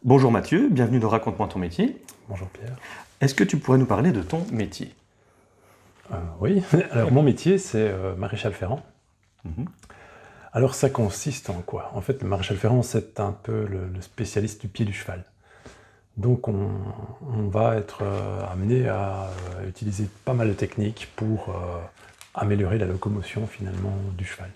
Bonjour Mathieu, bienvenue dans Raconte-moi ton métier. Bonjour Pierre. Est-ce que tu pourrais nous parler de ton métier? Oui, alors mon métier c'est maréchal ferrant. Alors ça consiste en quoi? En fait, le maréchal ferrant c'est un peu le spécialiste du pied du cheval. Donc on va être amené à utiliser pas mal de techniques pour améliorer la locomotion finalement du cheval.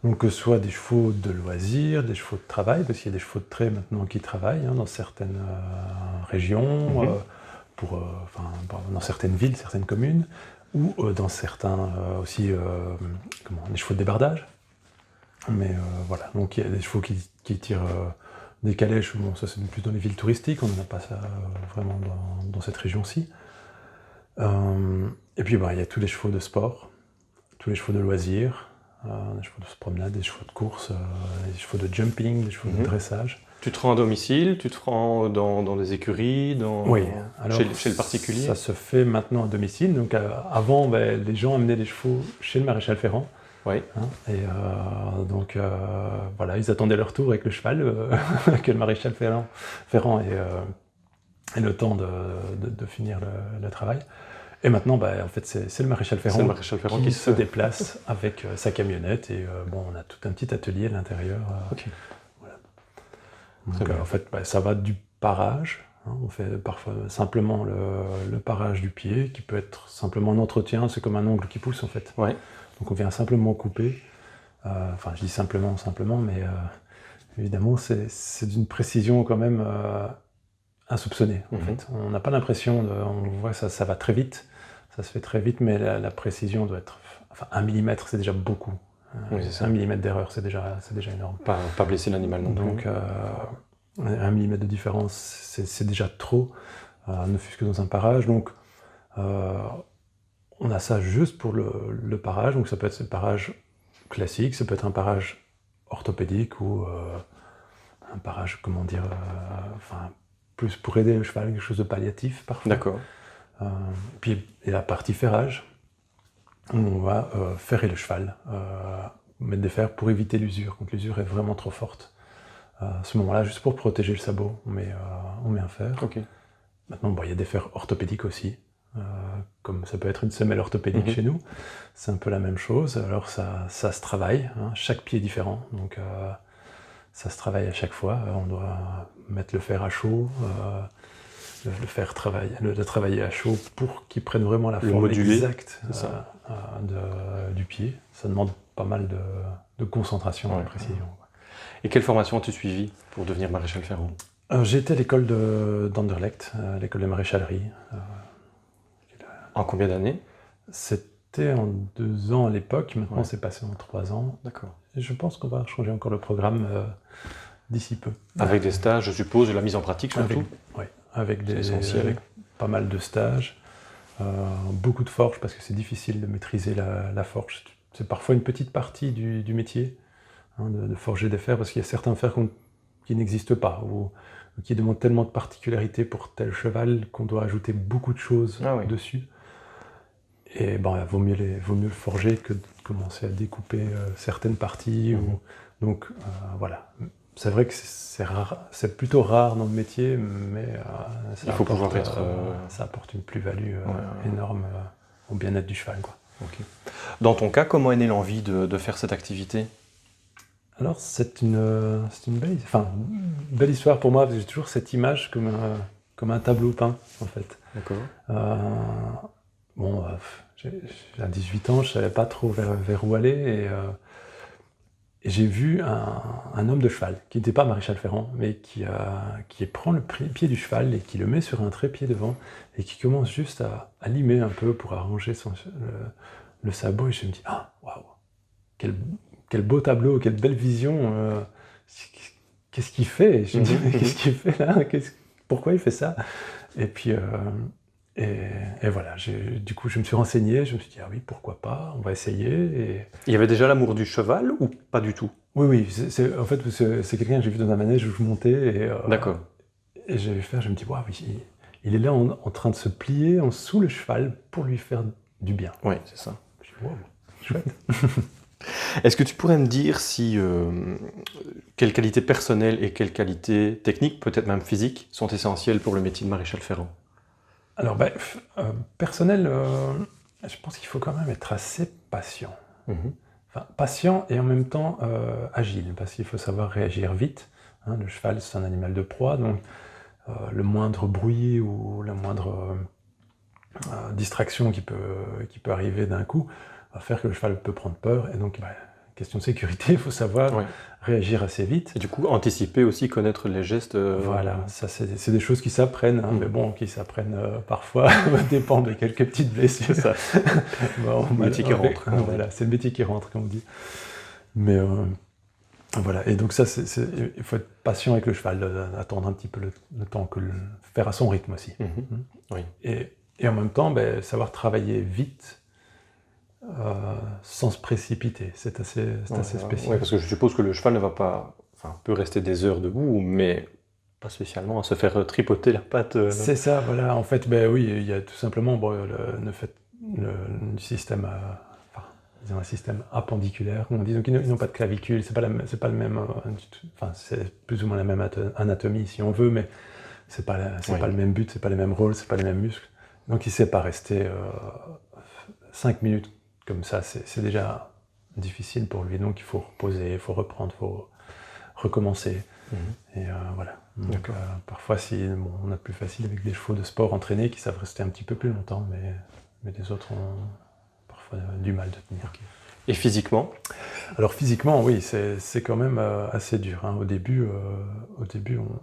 Donc que ce soit des chevaux de loisirs, des chevaux de travail, parce qu'il y a des chevaux de trait maintenant qui travaillent dans certaines régions, dans certaines villes, certaines communes, ou dans certains aussi des chevaux de débardage. Mais voilà, donc il y a des chevaux qui tirent des calèches, bon ça c'est plus dans les villes touristiques, on n'en a pas ça vraiment dans cette région-ci. Et puis il y a tous les chevaux de sport, tous les chevaux de loisirs, des chevaux de promenade, des chevaux de course, des chevaux de jumping, des chevaux de dressage. Tu te rends à domicile, tu te rends dans des écuries, oui, alors, chez le particulier? Ça se fait maintenant à domicile. Donc avant, les gens amenaient les chevaux chez le maréchal ferrant. Oui. Voilà, ils attendaient leur tour avec le cheval, que le maréchal ferrant ait le temps de finir le travail. Et maintenant, en fait, c'est le maréchal ferrant qui se déplace avec sa camionnette. Et on a tout un petit atelier à l'intérieur. Ok. Voilà. Donc, en fait, ça va du parage. On fait parfois simplement le parage du pied, qui peut être simplement un entretien. C'est comme un ongle qui pousse, en fait. Ouais. Donc on vient simplement couper. Je dis simplement, mais évidemment, c'est d'une précision quand même insoupçonnée. En fait. On n'a pas l'impression, on voit que ça va très vite, ça se fait très vite, mais la précision doit être... Enfin, 1 mm, c'est déjà beaucoup. Oui, c'est ça. 1 mm d'erreur, c'est déjà énorme. Pas blesser l'animal non plus. Donc, 1 mm de différence, c'est déjà trop, ne fût-ce que dans un parage. Donc, on a ça juste pour le parage, donc ça peut être un parage classique, ça peut être un parage orthopédique ou un parage, plus pour aider le cheval, quelque chose de palliatif parfois. D'accord. Puis il y a la partie ferrage, où on va ferrer le cheval, mettre des fers pour éviter l'usure, quand l'usure est vraiment trop forte. À ce moment-là, juste pour protéger le sabot, on met un fer. Ok. Maintenant, il y a des fers orthopédiques aussi. Comme ça peut être une semelle orthopédique chez nous, c'est un peu la même chose. Alors ça se travaille, chaque pied est différent, donc ça se travaille à chaque fois. On doit mettre le fer à chaud, le travailler à chaud pour qu'il prenne vraiment la forme exacte du pied. Ça demande pas mal de concentration et de précision. Et quelle formation as-tu suivi pour devenir maréchal ferrant? J'ai été à l'école d'Anderlecht, l'école de maréchalerie. En combien d'années? C'était en 2 ans à l'époque, maintenant c'est passé en 3 ans. D'accord. Et je pense qu'on va changer encore le programme d'ici peu. Avec des stages, je suppose, de la mise en pratique surtout? Avec essentiel. Pas mal de stages, beaucoup de forges, parce que c'est difficile de maîtriser la forge. C'est parfois une petite partie du métier, de forger des fers, parce qu'il y a certains fers qui n'existent pas, ou qui demandent tellement de particularités pour tel cheval qu'on doit ajouter beaucoup de choses dessus. Et vaut mieux le forger que de commencer à découper certaines parties. Donc voilà, c'est vrai que c'est rare, c'est plutôt rare dans le métier, mais ça apporte une plus-value énorme au bien-être du cheval, quoi. Okay. Dans ton cas, comment est née l'envie de faire cette activité? Alors c'est une belle histoire pour moi, parce que j'ai toujours cette image comme un tableau peint, en fait. D'accord. J'ai 18 ans, je ne savais pas trop vers où aller, et j'ai vu un homme de cheval, qui n'était pas maréchal ferrant, mais qui prend le pied du cheval et qui le met sur un trépied devant, et qui commence juste à limer un peu pour arranger le sabot, et je me dis, waouh, quel beau tableau, quelle belle vision, qu'est-ce qu'il fait? Je me dis, qu'est-ce qu'il fait là? Pourquoi il fait ça? Et puis... Et voilà, du coup je me suis renseigné, je me suis dit oui, pourquoi pas, on va essayer. Et... Il y avait déjà l'amour du cheval ou pas du tout? Oui, en fait c'est quelqu'un que j'ai vu dans un manège où je montais. D'accord. Et j'ai vu faire, je me dis, il est là en train de se plier sous le cheval pour lui faire du bien. Oui, c'est ça. Je me dis, wow, chouette. Est-ce que tu pourrais me dire si quelles qualités personnelles et quelles qualités techniques, peut-être même physiques, sont essentielles pour le métier de maréchal ferrant? Alors, personnel, je pense qu'il faut quand même être assez patient. Mhm. Enfin, patient et en même temps agile, parce qu'il faut savoir réagir vite. Hein. Le cheval, c'est un animal de proie, donc le moindre bruit ou la moindre distraction qui peut arriver d'un coup va faire que le cheval peut prendre peur. Et donc, question de sécurité, il faut savoir Ouais. réagir assez vite. Et du coup, anticiper aussi, connaître les gestes. Voilà, ça c'est des choses qui s'apprennent, hein, mais bon, qui s'apprennent parfois, dépend de quelques petites blessures. C'est ça. Bon, Le métier qui rentre, comme on dit. voilà, c'est le métier qui rentre, comme on dit. Mais voilà, et donc ça, il faut être patient avec le cheval, attendre un petit peu le temps que faire à son rythme aussi. Mhm. Oui. Et en même temps, savoir travailler vite sans se précipiter, c'est assez spécial. Oui, parce que je suppose que le cheval ne va pas, enfin, peut rester des heures debout, mais pas spécialement à se faire tripoter la patte. C'est ça, voilà. En fait, oui, il y a tout simplement le système, disons un système appendiculaire, comme on dit. Donc, ils n'ont pas de clavicule, c'est pas le même, enfin, c'est plus ou moins la même anatomie, si on veut, mais c'est pas le même but, c'est pas les mêmes rôles, c'est pas les mêmes muscles. Donc, il ne sait pas rester 5 minutes comme ça, c'est déjà difficile pour lui. Donc, il faut reposer, il faut reprendre, il faut recommencer. Et voilà. Donc, parfois, on a plus facile avec des chevaux de sport entraînés qui savent rester un petit peu plus longtemps, mais les autres ont parfois du mal de tenir. Okay. Et physiquement? Alors physiquement, oui, c'est quand même assez dur. Hein. Au début,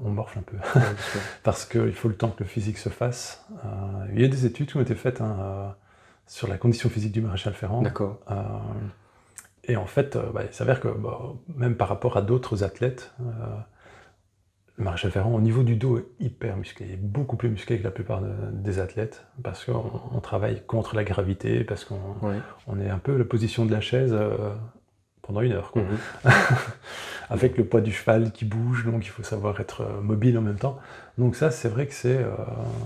on morfle un peu, parce qu'il faut le temps que le physique se fasse. Il y a des études qui ont été faites sur la condition physique du maréchal ferrant. D'accord. Et en fait, il s'avère que même par rapport à d'autres athlètes, le maréchal ferrant, au niveau du dos, est hyper musclé, beaucoup plus musclé que la plupart des athlètes, parce qu'on travaille contre la gravité, parce qu'on est un peu la position de la chaise pendant 1 heure, quoi. Avec le poids du cheval qui bouge, donc il faut savoir être mobile en même temps. Donc ça, c'est vrai que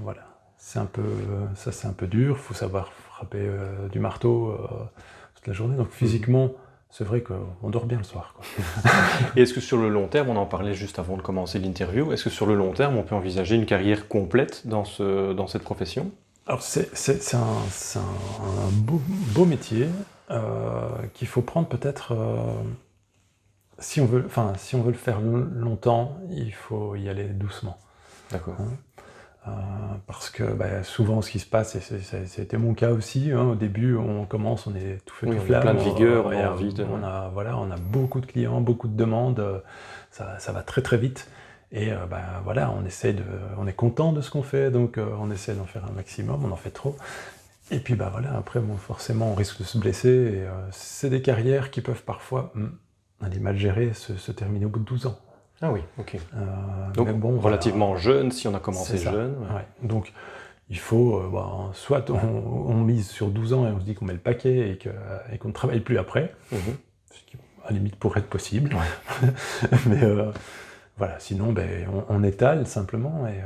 voilà, c'est un peu dur, il faut savoir frapper du marteau toute la journée, donc physiquement, c'est vrai qu'on dort bien le soir, quoi. Et est-ce que sur le long terme, on en parlait juste avant de commencer l'interview, est-ce que sur le long terme, on peut envisager une carrière complète dans cette profession? Alors c'est un beau métier qu'il faut prendre peut-être, si on veut le faire longtemps, il faut y aller doucement. D'accord. Parce que souvent ce qui se passe, et c'était mon cas aussi, hein, au début on commence, on est tout feu tout flamme, plein de vigueur, on a envie de... on a beaucoup de clients, beaucoup de demandes, ça va très très vite, et voilà, on est content de ce qu'on fait, donc on essaie d'en faire un maximum, on en fait trop, et puis voilà, après forcément on risque de se blesser, et c'est des carrières qui peuvent parfois, aller mal gérer, se terminer au bout de 12 ans. Ah oui, ok. Donc relativement jeune, si on a commencé jeune. Ouais. Donc il faut, soit on mise sur 12 ans et on se dit qu'on met le paquet et qu'on ne travaille plus après, ce qui à la limite pourrait être possible. Mais voilà, sinon on étale simplement et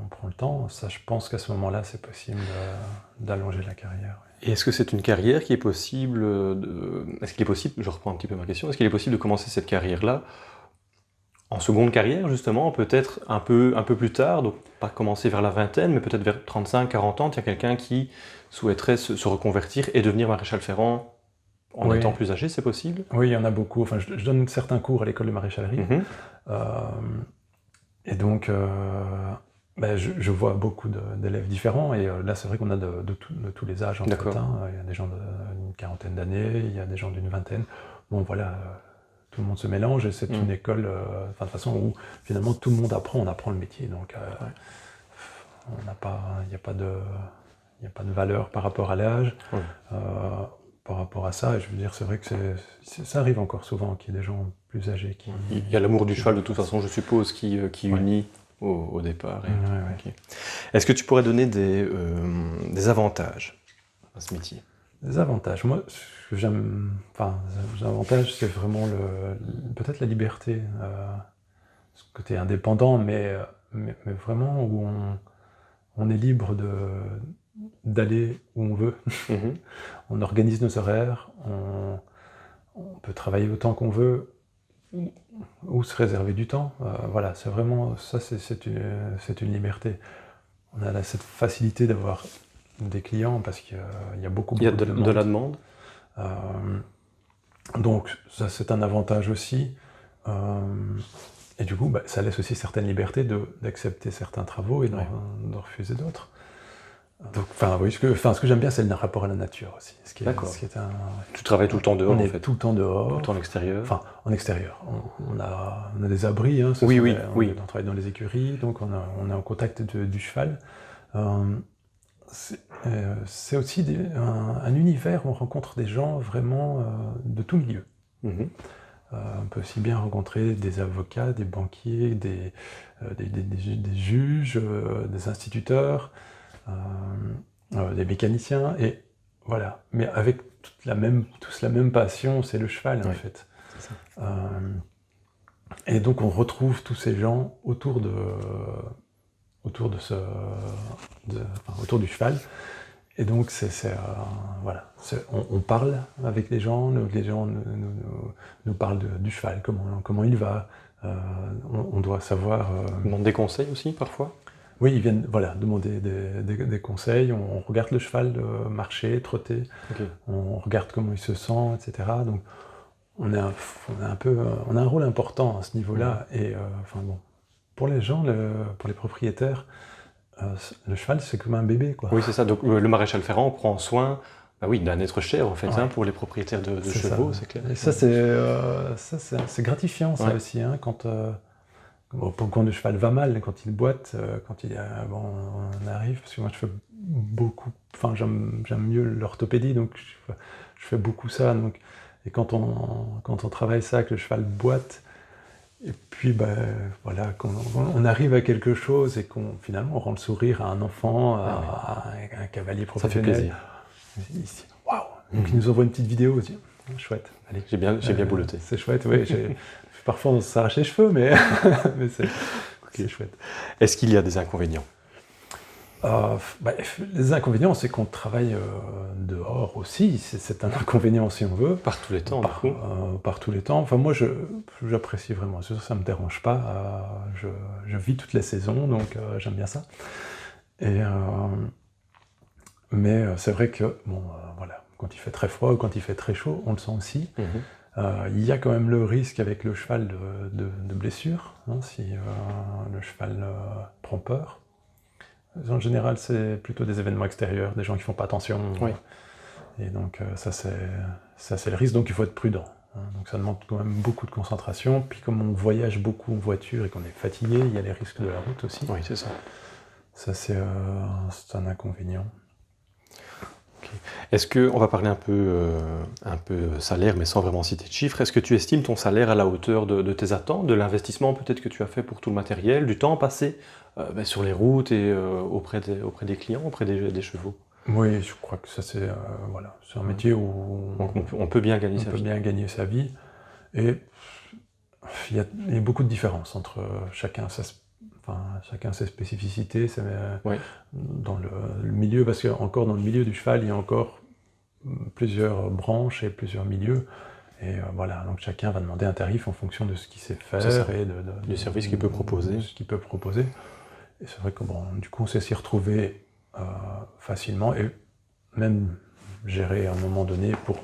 on prend le temps. Ça, je pense qu'à ce moment-là, c'est possible d'allonger la carrière. Et est-ce que c'est une carrière qui est possible Est-ce qu'il est possible, je reprends un petit peu ma question, est-ce qu'il est possible de commencer cette carrière-là en seconde carrière, justement, peut-être un peu plus tard, donc pas commencer vers la vingtaine, mais peut-être vers 35-40 ans, il y a quelqu'un qui souhaiterait se reconvertir et devenir maréchal ferrant en étant plus âgé, c'est possible? Oui, il y en a beaucoup. Enfin, je donne certains cours à l'école de maréchalerie. Et donc, je vois beaucoup d'élèves différents. Et là, c'est vrai qu'on a de tous les âges, en fait. Il y a des gens d'une 40aine d'années, il y a des gens d'une 20aine. Bon, voilà... tout le monde se mélange et c'est une école, de toute façon, où finalement tout le monde apprend, on apprend le métier. Donc, il n'y a pas de valeur par rapport à l'âge, par rapport à ça. Et je veux dire, c'est vrai que ça arrive encore souvent qu'il y ait des gens plus âgés qui... Il y a l'amour du cheval, de toute façon, je suppose, qui unit au départ. Okay. Est-ce que tu pourrais donner des avantages à ce métier? Des avantages. Moi, ce que j'aime, les avantages, c'est vraiment peut-être la liberté, ce côté indépendant, mais vraiment où on est libre d'aller où on veut. On organise nos horaires, on peut travailler autant qu'on veut ou se réserver du temps. Voilà, c'est vraiment ça, c'est une liberté. On a cette facilité d'avoir des clients parce qu'il y a beaucoup Il y a de de la demande. Donc ça, c'est un avantage aussi. Et du coup, ça laisse aussi certaines libertés d'accepter certains travaux et d'en refuser d'autres. Donc, oui, ce que j'aime bien, c'est le rapport à la nature aussi. D'accord. Ce qui est Tu travailles tout le temps dehors, on en est fait. tout le temps dehors. Tout le temps en extérieur. Enfin, en extérieur. On a des abris, hein, Oui. On travaille dans les écuries, donc on est en contact du cheval. C'est aussi un univers où on rencontre des gens vraiment de tout milieu. Mhm. On peut aussi bien rencontrer des avocats, des banquiers, des juges, des instituteurs, des mécaniciens, et voilà. Mais avec tous la même passion, c'est le cheval, en fait. C'est ça. Et donc on retrouve tous ces gens autour du cheval. Et donc, voilà, on parle avec les gens nous parlent du cheval, comment il va. On doit savoir. Ils demandent des conseils aussi, parfois. Oui, ils viennent demander des conseils. On regarde le cheval marcher, trotter. Okay. On regarde comment il se sent, etc. Donc, on a un rôle important à ce niveau-là. Et pour les gens, pour les propriétaires, le cheval, c'est comme un bébé, quoi. Oui, c'est ça. Donc le maréchal Ferrand prend soin d'un être cher, en fait, pour les propriétaires de chevaux, c'est clair. Et ça, c'est gratifiant, ça aussi, hein, quand le cheval va mal, quand il boite, on arrive, parce que moi, je fais beaucoup... j'aime mieux l'orthopédie, donc je fais beaucoup ça. Donc, et quand on travaille ça, que le cheval boite, et puis, quand on arrive à quelque chose et finalement on rend le sourire à un enfant, à un cavalier professionnel. Ça fait plaisir. Waouh! Donc il nous envoie une petite vidéo, aussi. Chouette. Allez, j'ai bien bouloté. C'est chouette, oui. Parfois on s'arrache les cheveux, mais c'est chouette. Est-ce qu'il y a des inconvénients? Les inconvénients, c'est qu'on travaille dehors aussi. C'est un inconvénient si on veut. Par tous les temps, par tous les temps. Enfin, moi, j'apprécie vraiment. Ça me dérange pas. Je vis toutes les saisons, donc j'aime bien ça. Mais c'est vrai que, quand il fait très froid ou quand il fait très chaud, on le sent aussi. Il y a quand même le risque avec le cheval de blessure, hein, si le cheval prend peur. En général, c'est plutôt des événements extérieurs, des gens qui ne font pas attention. Oui. Et donc, ça, c'est le risque. Donc, il faut être prudent. Hein. Donc, ça demande quand même beaucoup de concentration. Puis, comme on voyage beaucoup en voiture et qu'on est fatigué, il y a les risques de la route aussi. Oui, c'est ça. Ça, c'est un inconvénient. Okay. Est-ce que, on va parler un peu salaire, mais sans vraiment citer de chiffres, est-ce que tu estimes ton salaire à la hauteur de tes attentes, de l'investissement peut-être que tu as fait pour tout le matériel, du temps passé sur les routes et auprès des clients, auprès des chevaux? Oui, je crois que ça c'est un métier où on peut bien gagner sa vie. Et il y a beaucoup de différences entre chacun ses spécificités. Dans le milieu, parce qu'encore dans le milieu du cheval, il y a encore plusieurs branches et plusieurs milieux. Et donc chacun va demander un tarif en fonction de ce qu'il sait faire et du service qu'il peut proposer. Et c'est vrai que du coup, on sait s'y retrouver facilement et même gérer à un moment donné pour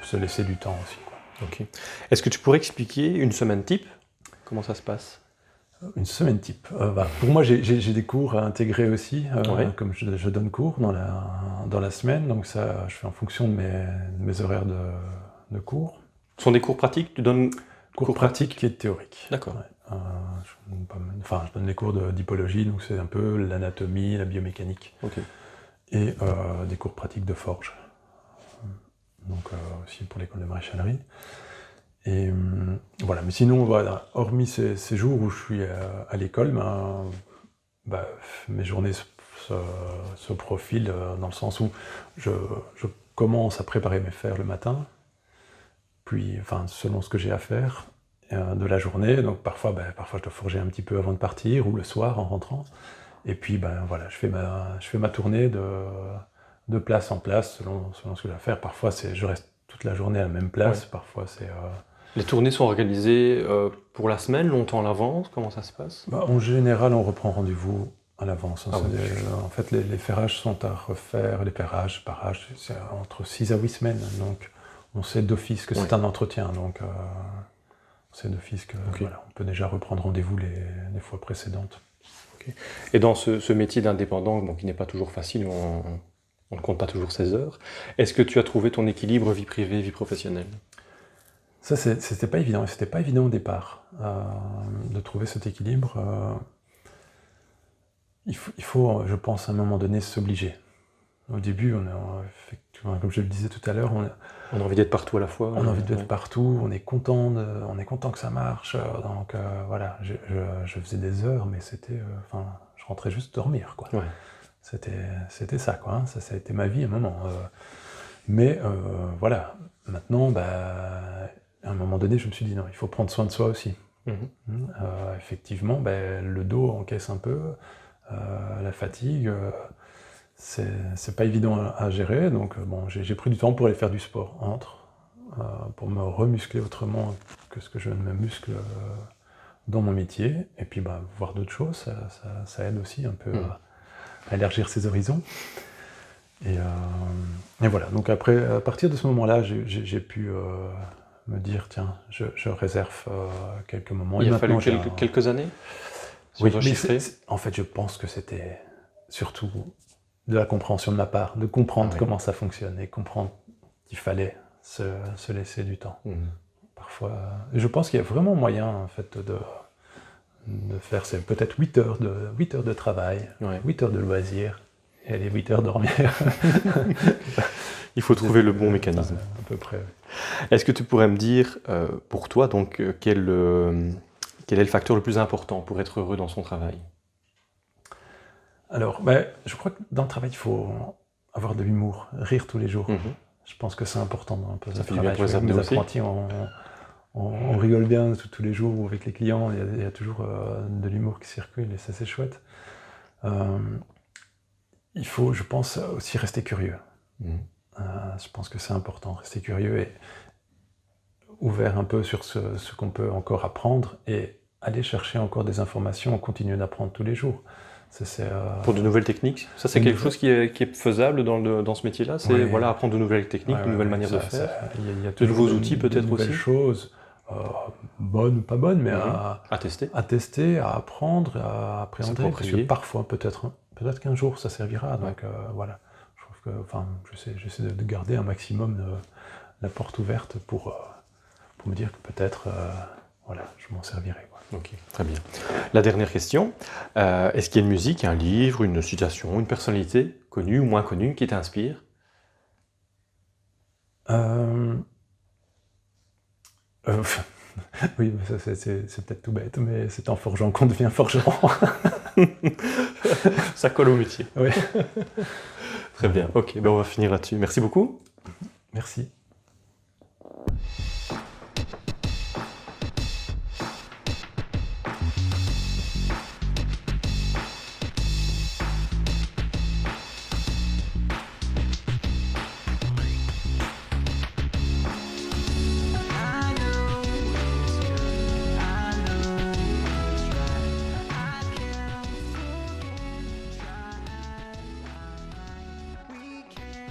se laisser du temps aussi. Ok. Est-ce que tu pourrais expliquer une semaine type? Comment ça se passe? Une semaine type. Pour moi, j'ai des cours à intégrer aussi, comme je donne cours dans la semaine, donc ça, je fais en fonction de mes horaires de cours. Ce sont des cours pratiques? Tu donnes cours pratiques et théoriques. D'accord. Ouais. Je donne des cours d'hypologie, donc c'est un peu l'anatomie, la biomécanique. Okay. Et des cours pratiques de forge. Donc aussi pour l'école de maréchalerie. Et mais sinon, hormis ces jours où je suis à l'école, mes journées se profilent dans le sens où je commence à préparer mes fers le matin, puis, selon ce que j'ai à faire de la journée, donc parfois je dois forger un petit peu avant de partir, ou le soir en rentrant, et puis je fais ma tournée de place en place selon ce que j'ai à faire. Parfois je reste toute toute la journée à la même place. Parfois, c'est... Les tournées sont organisées pour la semaine, longtemps à l'avance? Comment ça se passe? En général, on reprend rendez-vous à l'avance. Ah oui. En fait, les ferrages sont à refaire, les parages, c'est entre 6 à 8 semaines. Donc, on sait d'office que c'est un entretien. Donc, on sait d'office que voilà, on peut déjà reprendre rendez-vous les fois précédentes. Okay. Et dans ce métier d'indépendant, bon, qui n'est pas toujours facile, on ne compte pas toujours ses heures, est-ce que tu as trouvé ton équilibre vie privée, vie professionnelle? Ça, c'était pas évident. C'était pas évident au départ de trouver cet équilibre. Il faut, je pense, à un moment donné, s'obliger. Au début, effectivement, comme je le disais tout à l'heure, on a envie d'être partout à la fois. On a envie d'être partout, on est content que ça marche. Donc voilà, je faisais des heures, mais c'était, je rentrais juste dormir, quoi. Ouais. C'était ça, quoi. Hein. Ça a été ma vie à un moment. Mais voilà, maintenant, à un moment donné, je me suis dit non, il faut prendre soin de soi aussi. Effectivement, le dos encaisse un peu, la fatigue. C'est pas évident à gérer, donc j'ai pris du temps pour aller faire du sport pour me remuscler autrement que ce que je ne me muscle dans mon métier, et puis voir d'autres choses, ça aide aussi un peu à élargir ses horizons. Et voilà, donc après, à partir de ce moment-là, j'ai pu me dire, tiens, je réserve quelques moments. Il a fallu quelques années? Oui, mais en fait, je pense que c'était surtout de la compréhension de ma part, de comprendre comment ça fonctionne et comprendre qu'il fallait se laisser du temps. Parfois, je pense qu'il y a vraiment moyen en fait de faire peut-être 8 heures de travail, 8 heures de loisirs et les 8 heures dormir. Il faut trouver le bon mécanisme. À peu près. Est-ce que tu pourrais me dire, pour toi, donc, quel est le facteur le plus important pour être heureux dans son travail? Alors, je crois que dans le travail, il faut avoir de l'humour, rire tous les jours. Je pense que c'est important dans un poste de travail. Les apprentis, on rigole bien tous les jours avec les clients, il y a toujours de l'humour qui circule et ça, c'est chouette. Il faut, je pense, aussi rester curieux. Je pense que c'est important, rester curieux et ouvert un peu sur ce qu'on peut encore apprendre et aller chercher encore des informations, continuer d'apprendre tous les jours. Pour de nouvelles techniques, ça c'est quelque chose qui est faisable dans ce métier-là, c'est apprendre de nouvelles techniques, de nouvelles manières de faire, il y a de nouveaux outils peut-être aussi. De nouvelles choses, bonnes ou pas bonnes, mais à tester, à apprendre, à appréhender, parce que parfois, peut-être qu'un jour ça servira, donc voilà. Je trouve que, j'essaie de garder un maximum la porte ouverte pour me dire que peut-être, je m'en servirai. Ok, très bien. La dernière question, est-ce qu'il y a une musique, un livre, une citation, une personnalité, connue ou moins connue, qui t'inspire? Oui, c'est peut-être tout bête, mais c'est en forgeant qu'on devient forgeron. Ça colle au métier. Oui. Très bien, ok, on va finir là-dessus. Merci beaucoup. Merci.